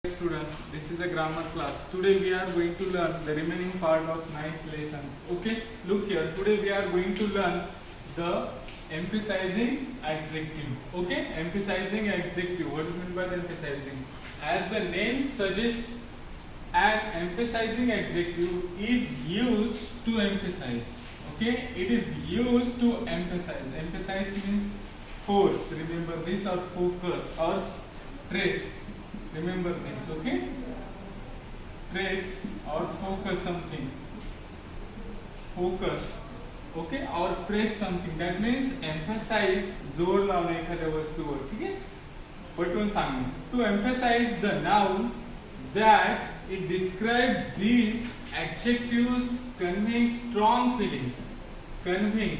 Students, this is a grammar class. Today we are going to learn the remaining part of 9th lessons. Okay, look here. Today we are going to learn the emphasizing adjective. Okay, emphasizing adjective. What do you mean by the emphasizing? As the name suggests, an emphasizing adjective is used to emphasize. Okay, it is used to emphasize. Emphasize means force. Remember this, or focus or stress. Remember this, okay? Press or focus something. Focus, okay? Or press something. That means emphasize. जोर लावणे एखाद्या वस्तूवर, ठीक आहे? पटवून सांगणे. To emphasize the noun that it describes these adjectives conveying strong feelings. Convey,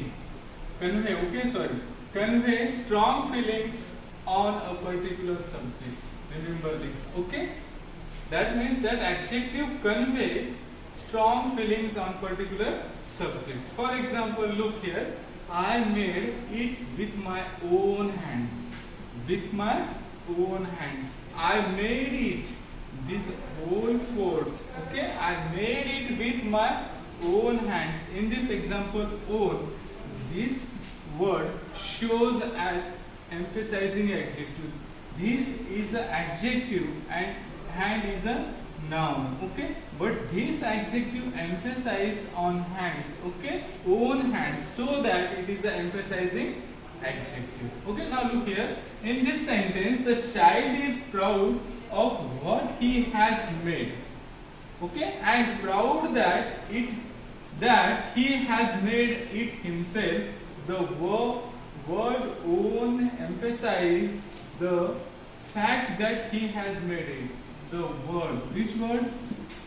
okay? Sorry. Convey strong feelings on a particular subject. Remember this, okay? That means that adjective convey strong feelings on particular subjects. For example, look here. I made it with my own hands. With my own hands. I made it. This whole fort. Okay? I made it with my own hands. In this example, own, this word shows as emphasizing adjective. This is an adjective and hand is a noun, okay? But this adjective emphasize on hands, okay? Own hands, so that it is an emphasizing adjective. Okay, now look here. In this sentence, the child is proud of what he has made, okay? And proud that he has made it himself. The word own emphasize the fact that he has made it. The word, which word?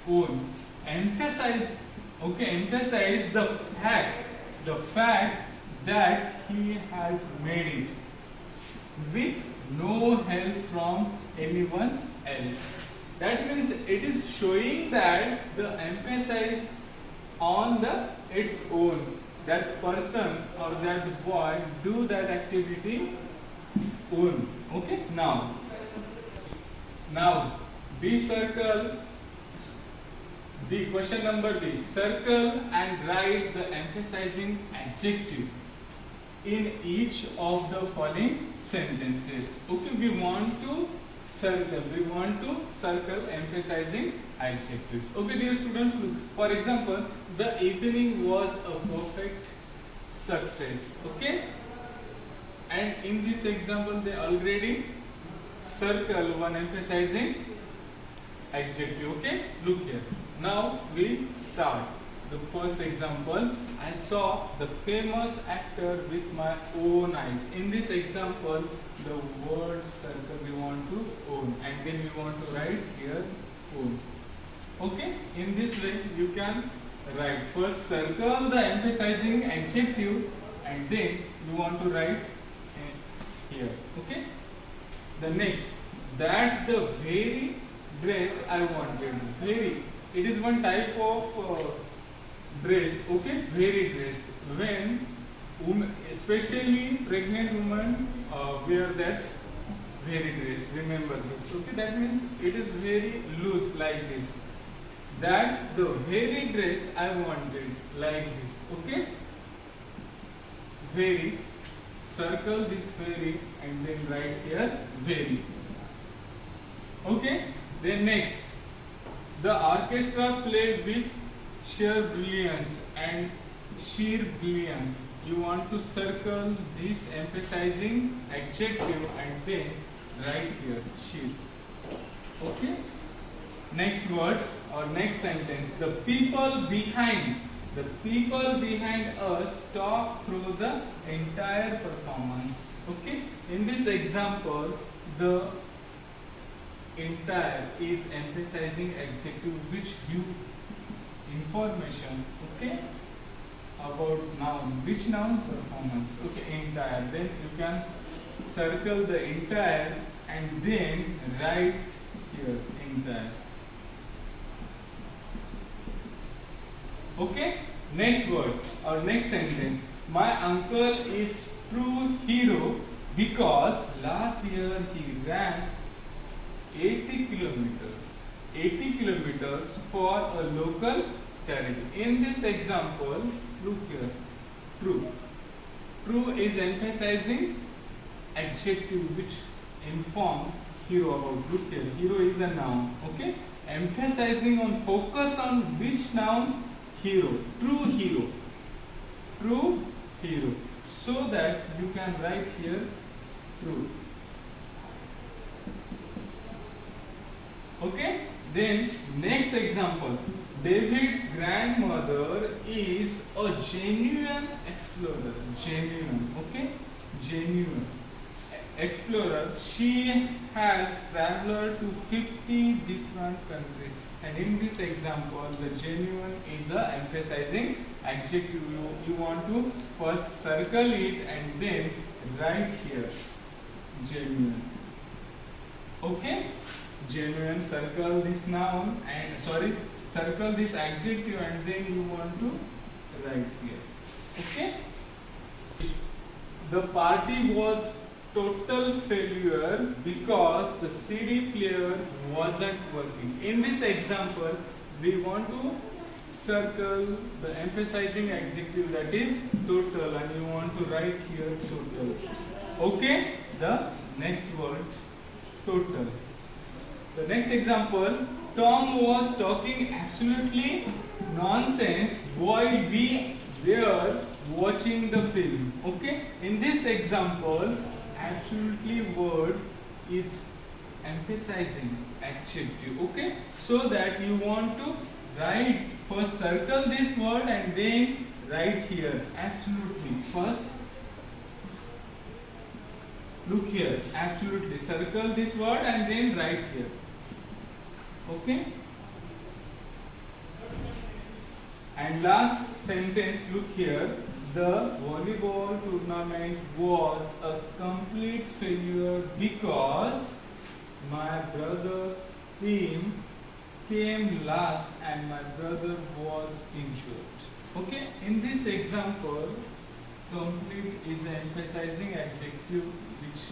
Own. Emphasize, okay, emphasize the fact that he has made it with no help from anyone else. That means it is showing that the emphasis on its own. That person or that boy do that activity own. Okay, now B circle, B, question number B, circle and write the emphasizing adjective in each of the following sentences. Okay, we want to circle emphasizing adjectives. Okay, dear students, look. For example, the evening was a perfect success. Okay, and in this example they already circle one emphasizing adjective. Okay, look here. Now we start. The first example, I saw the famous actor with my own eyes. In this example, the word circle we want to own, and then we want to write here own. Okay, in this way you can write. First circle the emphasizing adjective, and then you want to write here. Okay, the next, that's the very dress I wanted. Very, it is one type of dress. Okay, very dress. When especially pregnant women wear that very dress. Remember this. Okay, that means it is very loose like this. That's the very dress I wanted, like this. Okay, very, circle this very and then write here very. Okay, then next, the orchestra played with sheer brilliance. You want to circle this emphasizing adjective and then write here sheer. Okay, next word or next sentence, the people behind us talk through the entire performance. Okay, in this example, the entire is emphasizing adjective which give information, okay, about noun. Which noun? Performance. Okay, entire. Then you can circle the entire and then write here entire. Okay, next word or next sentence, my uncle is true hero because last year he ran 80 kilometers. 80 kilometers for a local charity. In this example, look here. True. True is emphasizing adjective which inform hero about. Look here. Hero is a noun. Okay. Emphasizing on, focus on which noun? Hero. True hero. True hero. So that you can write here true. Okay. Then next example. David's grandmother is a genuine explorer. Genuine. Okay. Genuine explorer. She has traveled to 50 different countries. And in this example, the genuine is a emphasizing adjective. You want to first circle it and then write here genuine. Okay. Genuine, circle this noun and circle this adjective and then you want to write here. Okay. The party was total failure because the CD player wasn't working. In this example, we want to circle the emphasizing adjective, that is total, and you want to write here total. Okay. The next word total. The next example, Tom was talking absolutely nonsense while we were watching the film. Okay. In this example, absolutely word is emphasizing adjective. Okay. So that you want to write, first circle this word and then write here absolutely. First look here, absolutely, circle this word and then write here. Okay. And last sentence, look here. The volleyball tournament was a complete failure because my brother's team came last and my brother was injured. Okay. In this example, complete is an emphasizing adjective which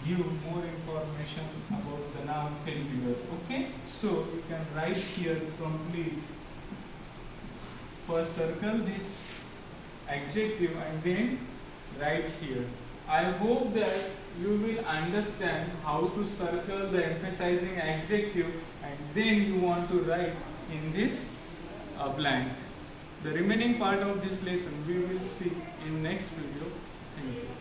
give more information about the noun failure. Okay. So you can write here complete. First circle this adjective and then write here. I hope that you will understand how to circle the emphasizing adjective and then you want to write in this blank. The remaining part of this lesson we will see in next video. Thank you.